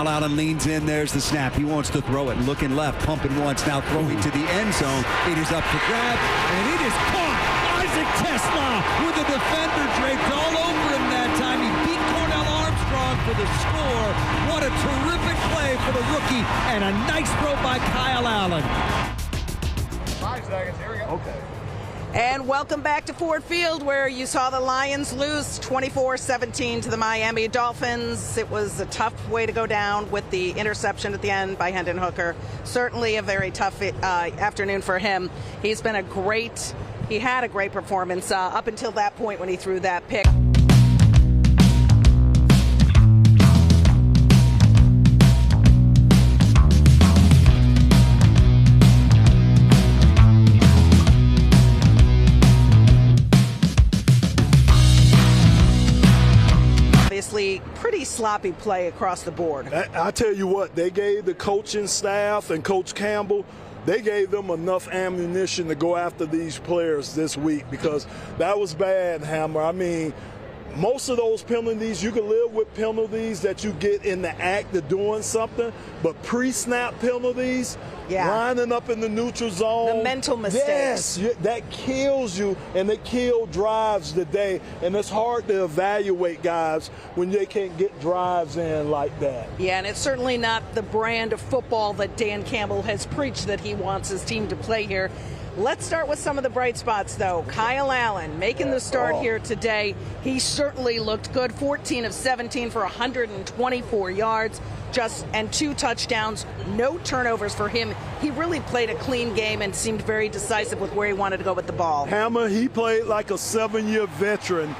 Allen leans in. There's the snap. He wants to throw it. Looking left, pumping once, now throwing to the end zone. It is up for grabs, and it is caught. Isaac Tesla with the defender draped all over him that time. He beat Cornell Armstrong for the score. What a terrific play for the rookie, and a nice throw by Kyle Allen. 5 seconds. Here we go. Okay. And welcome back to Ford Field, where you saw the Lions lose 24-17 to the Miami Dolphins. It was a tough way to go down with the interception at the end by Hendon Hooker. Certainly a very tough afternoon for him. He had a great performance up until that point when he threw that pick. Pretty sloppy play across the board. I tell you what, they gave the coaching staff and Coach Campbell, they gave them enough ammunition to go after these players this week, because that was bad, Hammer. I mean, most of those penalties, you can live with penalties that you get in the act of doing something, but pre-snap penalties, lining up in the neutral zone. The mental mistakes. Yes, that kills you, and it killed drives today, and it's hard to evaluate guys when they can't get drives in like that. Yeah, and it's certainly not the brand of football that Dan Campbell has preached that he wants his team to play here. Let's start with some of the bright spots, though. Kyle Allen making the start here today. He certainly looked good. 14 of 17 for 124 yards, and 2 touchdowns. No turnovers for him. He really played a clean game and seemed very decisive with where he wanted to go with the ball. Hammer, he played like a 7-year veteran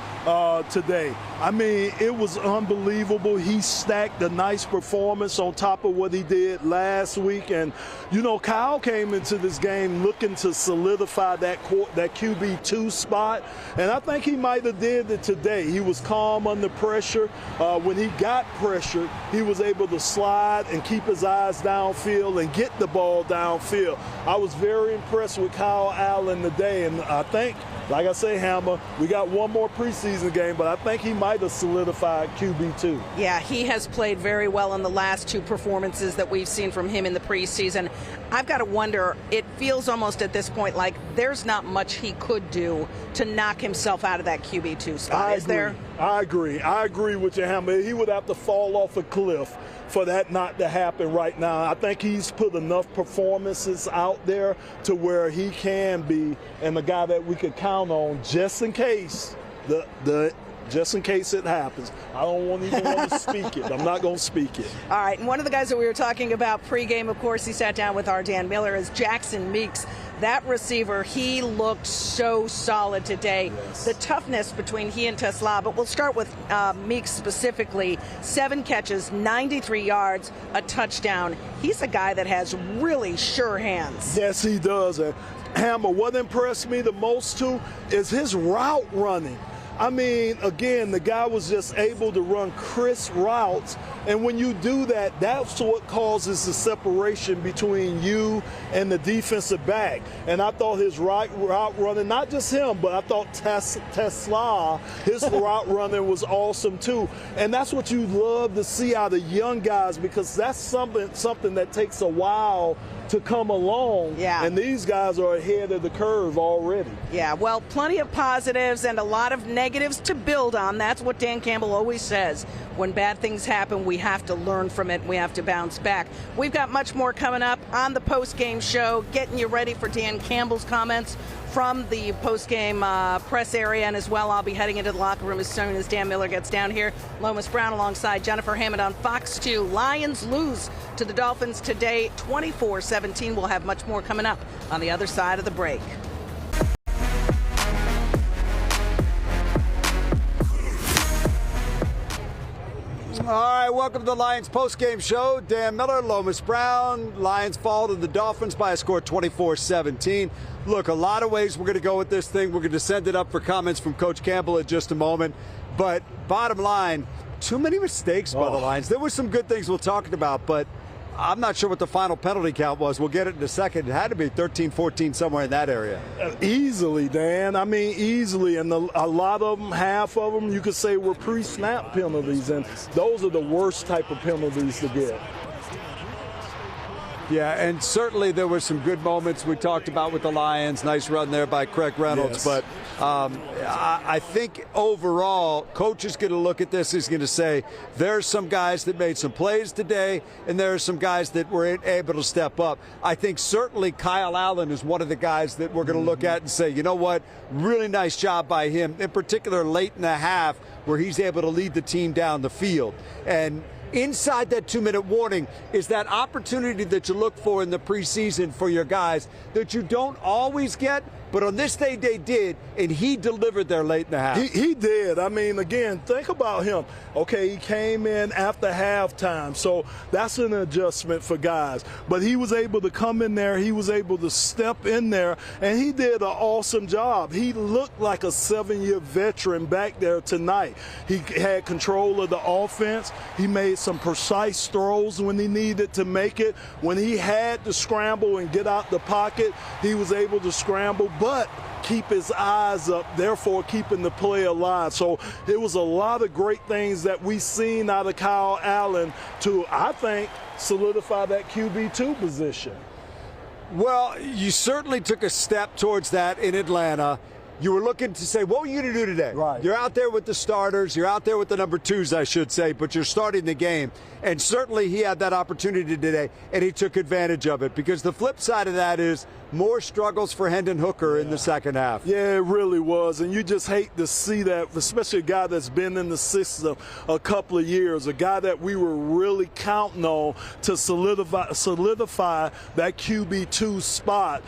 today. I mean, it was unbelievable. He stacked a nice performance on top of what he did last week. And, you know, Kyle came into this game looking to solidify that QB2 spot, and I think he might have did it today. He was calm under pressure. When he got pressured, he was able to slide and keep his eyes downfield and get the ball downfield. I was very impressed with Kyle Allen today, and I think, like I say, Hammer, we got one more preseason game, but I think he might have solidified QB2. Yeah, he has played very well in the last 2 performances that we've seen from him in the preseason. I've got to wonder, it feels almost at this point like there's not much he could do to knock himself out of that QB2 spot, is there? I agree with you, Hammer. He would have to fall off a cliff for that not to happen right now. I think he's put enough performances out there to where he can be, and the guy that we could count on just in case just in case it happens. I don't even want to speak it. I'm not going to speak it. All right, and one of the guys that we were talking about pregame, of course, he sat down with our Dan Miller, is Jackson Meeks. That receiver, he looked so solid today. Yes. The toughness between he and Tesla, but we'll start with Meeks specifically. 7 catches, 93 yards, a touchdown. He's a guy that has really sure hands. Yes, he does. And Hammer, what impressed me the most, too, is his route running. I mean, again, the guy was just able to run crisp routes, and when you do that, that's what causes the separation between you and the defensive back. And I thought his route running, not just him, but I thought Tesla, his route running was awesome too. And that's what you love to see out of young guys, because that's something that takes a while to come along. Yeah. And these guys are ahead of the curve already. Yeah, well, plenty of positives and a lot of negatives to build on. That's what Dan Campbell always says. When bad things happen, we have to learn from it. We have to bounce back. We've got much more coming up on the post-game show, getting you ready for Dan Campbell's comments from the post-game press area, and as well, I'll be heading into the locker room as soon as Dan Miller gets down here. Lomas Brown alongside Jennifer Hammond on Fox 2. Lions lose to the Dolphins today, 24-17. We'll have much more coming up on the other side of the break. All right, welcome to the Lions postgame show. Dan Miller, Lomas Brown. Lions fall to the Dolphins by a score 24-17. Look, a lot of ways we're going to go with this thing. We're going to send it up for comments from Coach Campbell in just a moment. But bottom line, too many mistakes by the Lions. There were some good things we'll talk about, but I'm not sure what the final penalty count was. We'll get it in a second. It had to be 13, 14, somewhere in that area. Easily, Dan. I mean, easily. And a lot of them, half of them, you could say were pre-snap penalties. And those are the worst type of penalties to get. Yeah, and certainly there were some good moments we talked about with the Lions. Nice run there by Craig Reynolds. Yes. But I think overall, coach is going to look at this. He's going to say, there's some guys that made some plays today, and there are some guys that were able to step up. I think certainly Kyle Allen is one of the guys that we're going to look at and say, you know what, really nice job by him, in particular late in the half where he's able to lead the team down the field. And inside that 2-minute warning is that opportunity that you look for in the preseason for your guys that you don't always get, but on this day they did, and he delivered there late in the half. He did. I mean, again, think about him. Okay, he came in after halftime, so that's an adjustment for guys. But he was able to come in there, he was able to step in there, and he did an awesome job. He looked like a 7-year veteran back there tonight. He had control of the offense. He made some precise throws when he needed to make it. When he had to scramble and get out the pocket, he was able to scramble, but keep his eyes up, therefore keeping the play alive. So it was a lot of great things that we seen out of Kyle Allen to, I think, solidify that QB2 position. Well, you certainly took a step towards that in Atlanta. You were looking to say, what were you going to do today? Right. You're out there with the starters. You're out there with the number 2s, I should say, but you're starting the game. And certainly he had that opportunity today, and he took advantage of it, because the flip side of that is more struggles for Hendon Hooker in the second half. Yeah, it really was. And you just hate to see that, especially a guy that's been in the system a couple of years, a guy that we were really counting on to solidify that QB2 spot.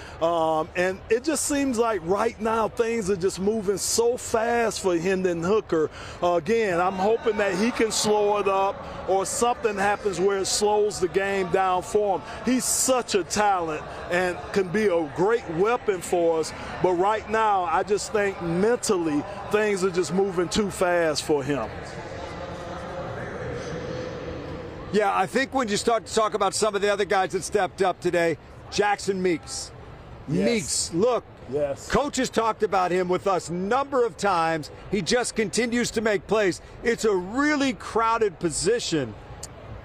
And it just seems like right now things are just moving so fast for Hendon Hooker. Again, I'm hoping that he can slow it up or something happens where it slows the game down for him. He's such a talent and can be a great weapon for us, but right now I just think mentally things are just moving too fast for him. Yeah, I think when you start to talk about some of the other guys that stepped up today, Jackson Meeks. Yes. Meeks, look, yes. Coach has talked about him with us a number of times. He just continues to make plays. It's a really crowded position,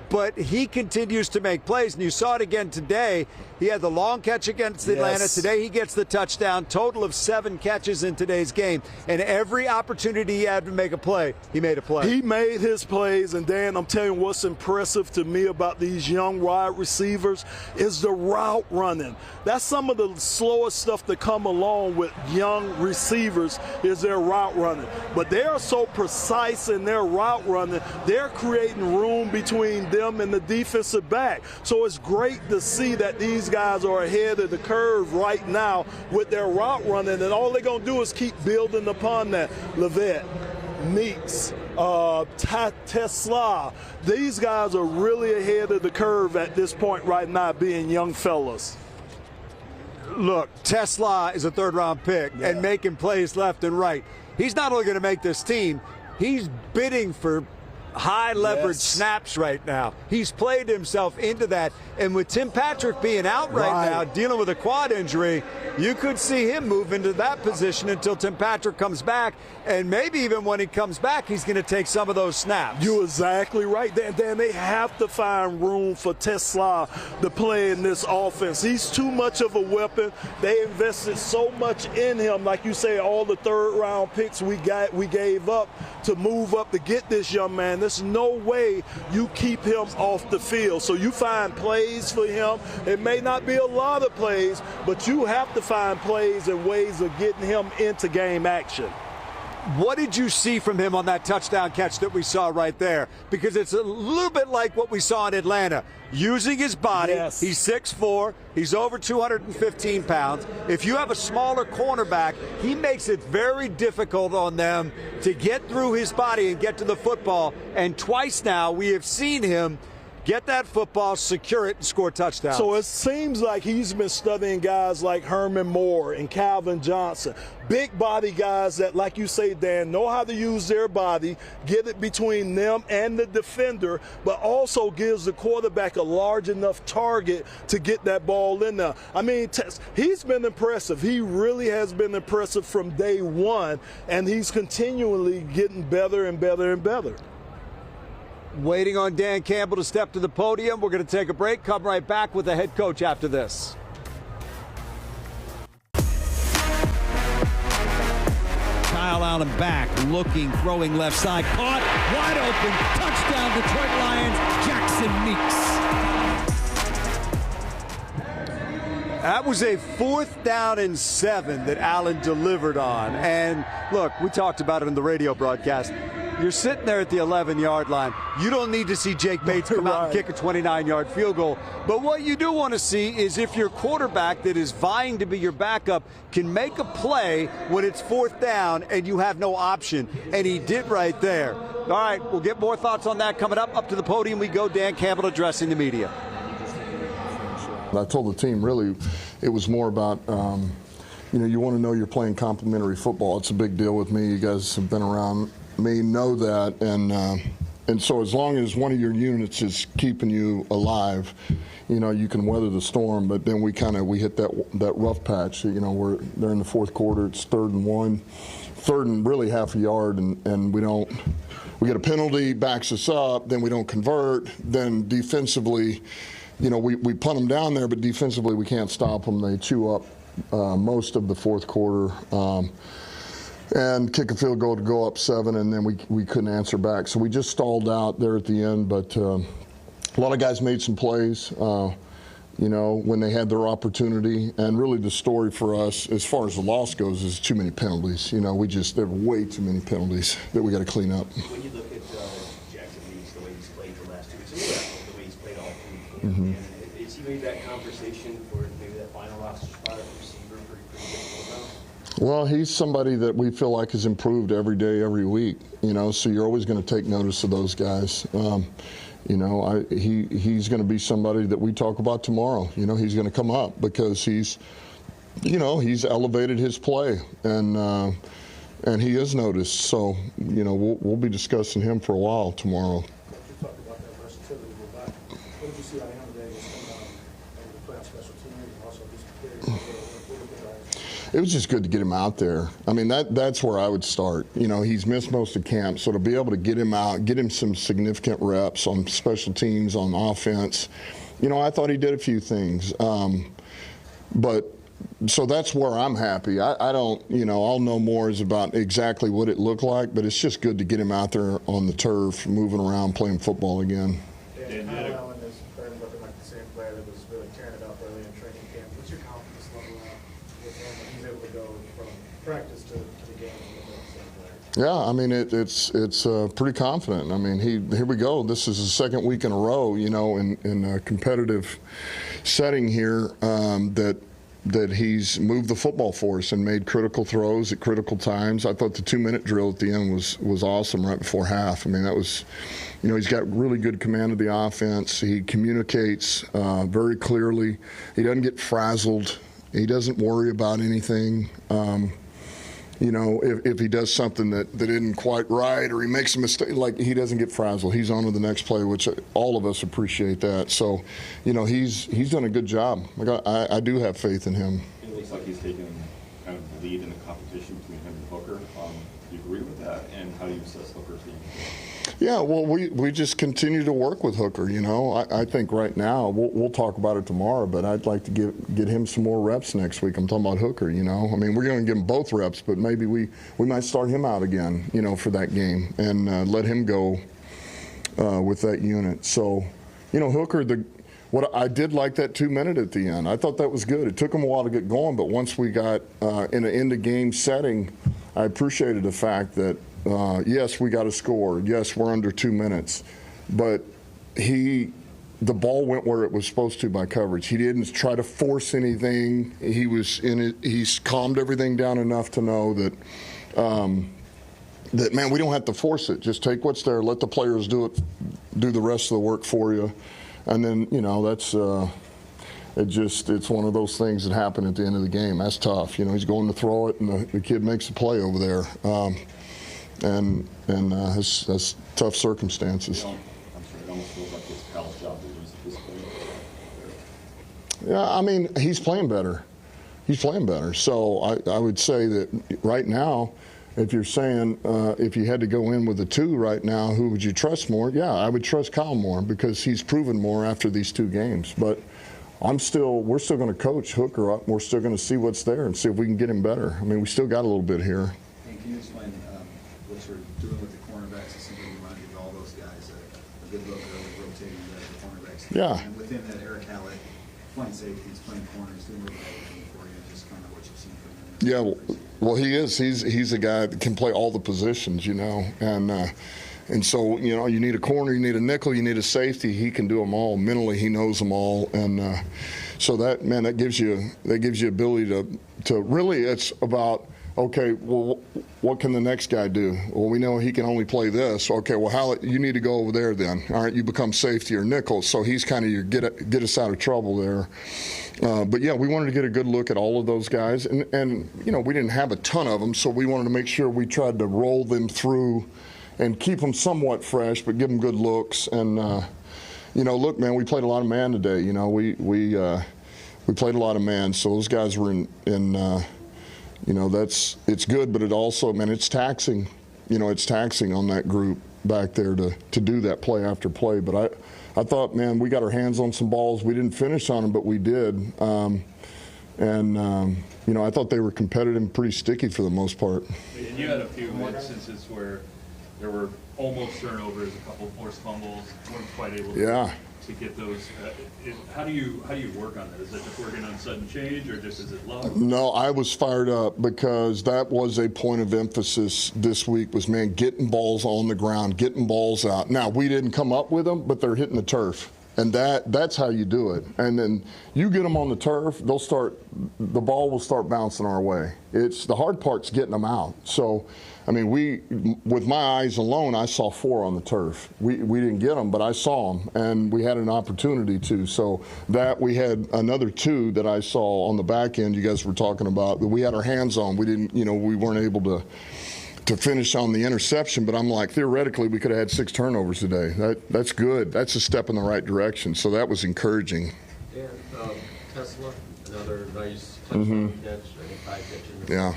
but he continues to make plays, and you saw it again today. He had the long catch against Atlanta. Yes. Today he gets the touchdown, total of 7 catches in today's game. And every opportunity he had to make a play, he made a play. He made his plays, and Dan, I'm telling you what's impressive to me about these young wide receivers is the route running. That's some of the slowest stuff that come along with young receivers is their route running. But they are so precise in their route running, they're creating room between them and the defensive back. So it's great to see that these guys are ahead of the curve right now with their route running, and all they're going to do is keep building upon that. Levet, Meeks, Tesla, these guys are really ahead of the curve at this point right now, being young fellas. Look, Tesla is a third-round pick and making plays left and right. He's not only going to make this team, he's bidding for high leverage snaps right now. He's played himself into that. And with Tim Patrick being out right now, dealing with a quad injury, you could see him move into that position until Tim Patrick comes back. And maybe even when he comes back, he's going to take some of those snaps. You're exactly right. Dan, they have to find room for Tesla to play in this offense. He's too much of a weapon. They invested so much in him. Like you say, all the third-round picks we gave up to move up to get this young man. There's no way you keep him off the field. So you find plays for him. It may not be a lot of plays, but you have to find plays and ways of getting him into game action. What did you see from him on that touchdown catch that we saw right there? Because it's a little bit like what we saw in Atlanta. Using his body, he's 6'4", he's over 215 pounds. If you have a smaller cornerback, he makes it very difficult on them to get through his body and get to the football. And twice now we have seen him get that football, secure it, and score touchdowns. So it seems like he's been studying guys like Herman Moore and Calvin Johnson, big body guys that, like you say, Dan, know how to use their body, get it between them and the defender, but also gives the quarterback a large enough target to get that ball in there. I mean, he's been impressive. He really has been impressive from day one, and he's continually getting better and better and better. Waiting on Dan Campbell to step to the podium. We're going to take a break, come right back with the head coach after this. Kyle Allen back, looking, throwing left side, caught, wide open, touchdown Detroit Lions, Jackson Meeks. That was a 4th down and 7 that Allen delivered on. And look, we talked about it in the radio broadcast. You're sitting there at the 11-yard line. You don't need to see Jake Bates come out and kick a 29-yard field goal. But what you do want to see is if your quarterback that is vying to be your backup can make a play when it's 4th down and you have no option. And he did right there. All right, we'll get more thoughts on that coming up. Up to the podium we go. Dan Campbell addressing the media. I told the team, really, it was more about, you want to know you're playing complimentary football. It's a big deal with me. You guys have been around me, know that, and so as long as one of your units is keeping you alive, you can weather the storm. But then we hit that rough patch. They're in the 4th quarter. It's 3rd and 1, 3rd and really half a yard, and we get a penalty, backs us up, then we don't convert. Then defensively, we punt them down there, but defensively we can't stop them. They chew up most of the 4th quarter. And kick a field goal to go up 7, and then we couldn't answer back. So we just stalled out there at the end. But a lot of guys made some plays, when they had their opportunity. And really the story for us, as far as the loss goes, is too many penalties. There are way too many penalties that we got to clean up. When you look at Jackson Meeks, the way he's played the last 2 weeks, the way he's played all through, is he made that conversation for maybe that final roster spot at receiver pretty difficult now? Well, he's somebody that we feel like has improved every day, every week, so you're always going to take notice of those guys. He's going to be somebody that we talk about tomorrow. He's going to come up because he's elevated his play, and he is noticed. So, we'll be discussing him for a while tomorrow. You talked about that versatility with that. What did you see out of him today? Just come out and play on special teams and also do some carries? It was just good to get him out there. I mean, that's where I would start. He's missed most of camp, so to be able to get him out, get him some significant reps on special teams, on offense, I thought he did a few things. So that's where I'm happy. I don't, I'll know more is about exactly what it looked like, but it's just good to get him out there on the turf, moving around, playing football again. And Kyle Allen is starting looking like the same player that was really tearing it up early in training camp. What's your confidence level with him when he's able to go from practice to the game and look like the same player? Yeah, I mean, it's pretty confident. I mean, here we go. This is the 2nd week in a row, in a competitive setting here that he's moved the football for us and made critical throws at critical times. I thought the 2-minute drill at the end was awesome right before half. I mean, that was, he's got really good command of the offense. He communicates very clearly. He doesn't get frazzled. He doesn't worry about anything. If he does something that isn't quite right or he makes a mistake, like, he doesn't get frazzled. He's on to the next play, which all of us appreciate that. So, he's done a good job. I do have faith in him. It looks like he's taken kind of the lead in the competition between him and Hooker. Do you agree with that? And how do you assess Hooker's game? Yeah, well, we just continue to work with Hooker. I think right now we'll talk about it tomorrow, but I'd like to get him some more reps next week. I'm talking about Hooker. I mean, we're going to give him both reps, but maybe we might start him out again, for that game and let him go with that unit. So, Hooker, what I did like that 2-minute at the end. I thought that was good. It took him a while to get going, but once we got in an end-of-game setting, I appreciated the fact that. Yes, we got a score. Yes, we're under 2 minutes. But the ball went where it was supposed to by coverage. He didn't try to force anything. He was in it. He's calmed everything down enough to know that that, man, we don't have to force it. Just take what's there, let the players do the rest of the work for you. And then, you know, that's it's one of those things that happen at the end of the game. That's tough. You know, he's going to throw it, and the kid makes a play over there. That's tough circumstances. I'm sorry, it almost feels like it's Cal's job to lose this game. Yeah, I mean, he's playing better. He's playing better. So I would say that right now, if you're saying if you had to go in with a 2 right now, who would you trust more? Yeah, I would trust Kyle more because he's proven more after these 2 games. But we're still going to coach Hooker up. We're still going to see what's there and see if we can get him better. I mean, we still got a little bit here. And can you explain what you're doing with the cornerbacks? It seems like you want to give all those guys a good look at rotating the cornerbacks. Yeah. And within that, Eric Hallett playing safeties, playing corners, doing what everything for you, just kind of what you've seen from him. Yeah, well, he is. He's a guy that can play all the positions, you know, and so, you know, you need a corner, you need a nickel, you need a safety. He can do them all. Mentally, he knows them all, and so that, man, that gives you ability to really. It's about, okay, well, what can the next guy do? Well, we know he can only play this. Okay, well, Hallett, you need to go over there then. All right, you become safety or nickel. So he's kind of your get us out of trouble there. But yeah, we wanted to get a good look at all of those guys, and you know, we didn't have a ton of them, so we wanted to make sure we tried to roll them through and keep them somewhat fresh, but give them good looks. And you know, look, man, we played a lot of man today. You know, we played a lot of man, so those guys were in you know, it's good, but it also, man, it's taxing. You know, it's taxing on that group back there to do that play after play. But I thought, man, we got our hands on some balls. We didn't finish on them, but we did. You know, I thought they were competitive and pretty sticky for the most part. And you had a few instances where there were almost turnovers, a couple forced fumbles, weren't quite able to get those. How do you work on that? Is that just working on sudden change, or just is it luck? No, I was fired up because that was a point of emphasis this week was, man, getting balls on the ground, getting balls out. Now, we didn't come up with them, but they're hitting the turf. And that's how you do it. And then you get them on the turf, the ball will start bouncing our way. It's the hard part's getting them out. So, I mean, with my eyes alone, I saw 4 on the turf. We didn't get them, but I saw them, and we had an opportunity to. So that we had another 2 that I saw on the back end. You guys were talking about that we had our hands on. We didn't, you know, we weren't able to finish on the interception, but I'm like, theoretically, we could have had 6 turnovers today. That's good. That's a step in the right direction. So that was encouraging. And Tesla, another nice touchdown catch, 5 catches. Yeah.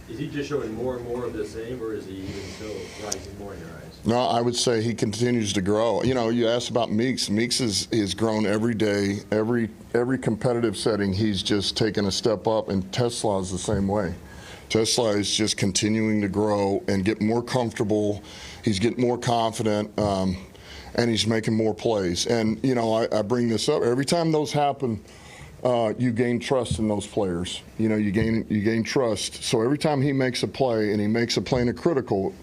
Is he just showing more and more of the same, or is he even still rising more in your eyes? No, I would say he continues to grow. You know, you asked about Meeks. Meeks is grown every day, every competitive setting. He's just taken a step up, and Tesla is the same way. Tesla is just continuing to grow and get more comfortable. He's getting more confident, and he's making more plays. And, you know, I bring this up. Every time those happen, you gain trust in those players. You know, you gain trust. So every time he makes a play, and he makes a play in a critical,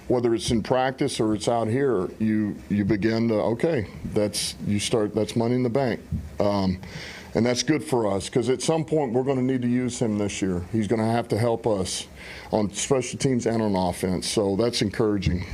whether it's in practice or it's out here, you begin to, okay, that's money in the bank. And that's good for us because at some point we're going to need to use him this year. He's going to have to help us on special teams and on offense. So that's encouraging.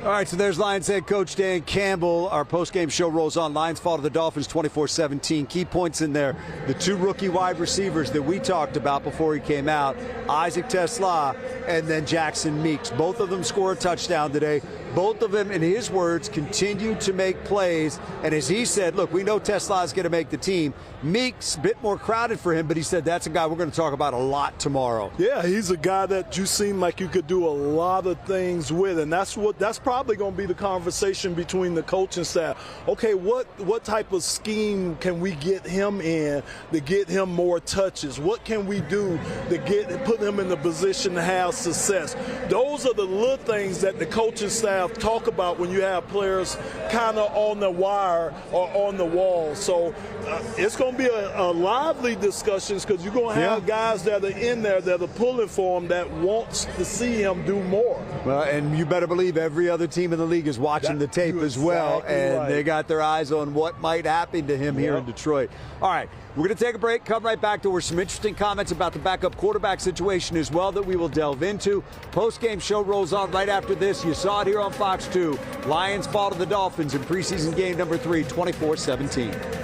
All right, so there's Lions head coach Dan Campbell. Our postgame show rolls on. Lions fall to the Dolphins 24-17. Key points in there, the 2 rookie wide receivers that we talked about before he came out, Isaac Tesla and then Jackson Meeks. Both of them score a touchdown today. Both of them, in his words, continue to make plays. And as he said, look, we know Tesla is going to make the team. Meeks, a bit more crowded for him, but he said that's a guy we're going to talk about a lot tomorrow. Yeah, he's a guy that you seem like you could do a lot of things with, and that's probably going to be the conversation between the coaching staff. Okay, what type of scheme can we get him in to get him more touches? What can we do to put him in the position to have success? Those are the little things that the coaching staff talk about when you have players kind of on the wire or on the wall. So it's going to be a lively discussions because you're going to have guys that are in there that are pulling for him that wants to see him do more. Well, and you better believe every other team in the league is watching the tape as well, and they got their eyes on what might happen to him here in Detroit. All right, we're going to take a break, come right back to some interesting comments about the backup quarterback situation as well that we will delve into. Post-game show rolls on right after this. You saw it here on Fox 2. Lions fall to the Dolphins in preseason game number 3, 24-17.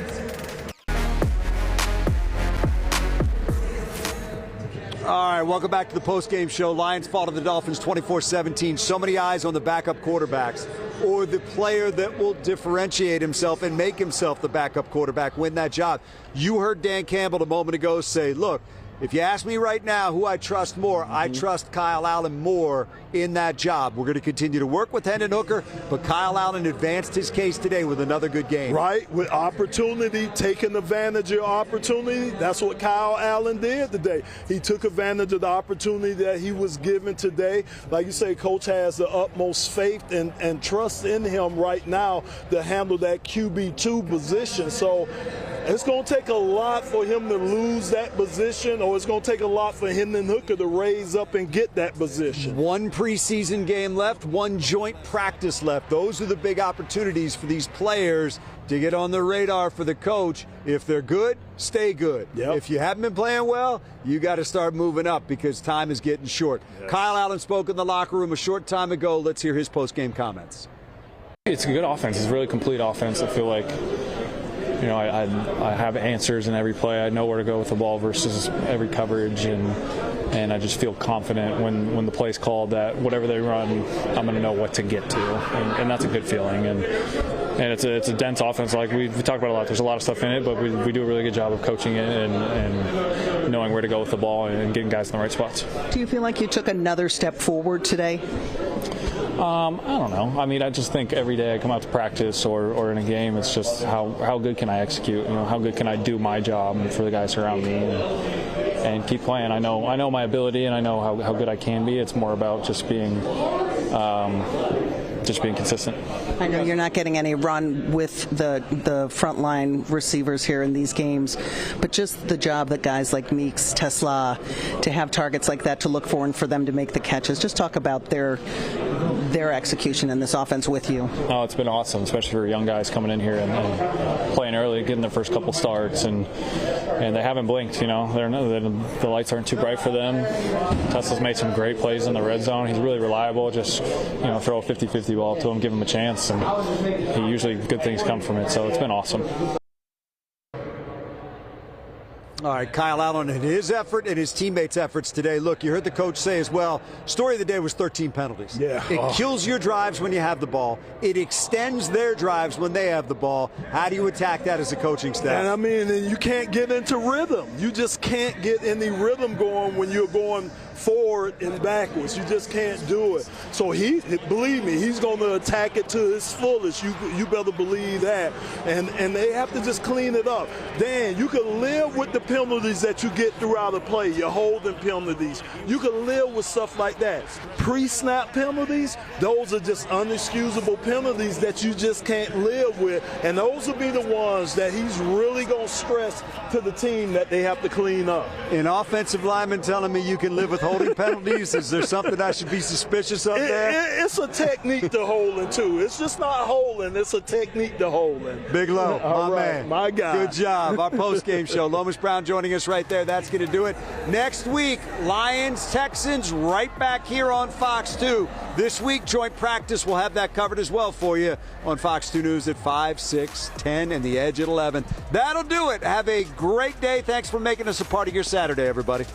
All right, welcome back to the post-game show. Lions fall to the Dolphins 24-17. So many eyes on the backup quarterbacks, or the player that will differentiate himself and make himself the backup quarterback, win that job. You heard Dan Campbell a moment ago say, look, if you ask me right now who I trust more, I trust Kyle Allen more in that job. We're going to continue to work with Hendon Hooker, but Kyle Allen advanced his case today with another good game. Right, with opportunity, taking advantage of opportunity. That's what Kyle Allen did today. He took advantage of the opportunity that he was given today. Like you say, Coach has the utmost faith and trust in him right now to handle that QB2 position. So it's going to take a lot for him to lose that position, or it's going to take a lot for Hendon Hooker to raise up and get that position. One preseason game left, one joint practice left. Those are the big opportunities for these players to get on the radar for the coach. If they're good, stay good. Yep. If you haven't been playing well, you got to start moving up because time is getting short. Yes. Kyle Allen spoke in the locker room a short time ago. Let's hear his post-game comments. It's a good offense. It's a really complete offense. I feel like, you know, I have answers in every play. I know where to go with the ball versus every coverage, and I just feel confident when the play's called that whatever they run, I'm going to know what to get to, and that's a good feeling. And it's a dense offense. Like we talk about a lot. There's a lot of stuff in it, but we do a really good job of coaching it and knowing where to go with the ball and getting guys in the right spots. Do you feel like you took another step forward today? I don't know. I mean, I just think every day I come out to practice or in a game, it's just how good can I execute? You know, how good can I do my job for the guys around me and keep playing. I know my ability and I know how good I can be. It's more about just being consistent. I know you're not getting any run with the frontline receivers here in these games, but just the job that guys like Meeks, Tesla, to have targets like that to look for and for them to make the catches. Just talk about their execution in this offense with you. Oh, it's been awesome, especially for young guys coming in here and playing early, getting their first couple starts, and they haven't blinked. You know, the lights aren't too bright for them. Tesla's made some great plays in the red zone. He's really reliable. Just throw a 50-50 ball to him, give him a chance, and usually good things come from it. So it's been awesome. All right, Kyle Allen and his effort and his teammates' efforts today. Look, you heard the coach say as well, story of the day was 13 penalties. Yeah. It kills your drives when you have the ball. It extends their drives when they have the ball. How do you attack that as a coaching staff? And I mean, you can't get into rhythm. You just can't get any rhythm going when you're going forward and backwards. You just can't do it. So believe me, he's going to attack it to his fullest. You better believe that. And they have to just clean it up. Dan, you can live with the penalties that you get throughout the play, your holding penalties. You can live with stuff like that. Pre-snap penalties, those are just unexcusable penalties that you just can't live with. And those will be the ones that he's really going to stress to the team that they have to clean up. An offensive lineman telling me you can live with holding penalties? Is there something I should be suspicious of there? It's a technique to holding, too. It's just not holding. It's a technique to holding. Big Low, my man. My guy. Good job. Our post-game show. Lomas Brown joining us right there. That's going to do it. Next week, Lions, Texans, right back here on Fox 2. This week, joint practice. We'll have that covered as well for you on Fox 2 News at 5, 6, 10, and The Edge at 11. That'll do it. Have a great day. Thanks for making us a part of your Saturday, everybody.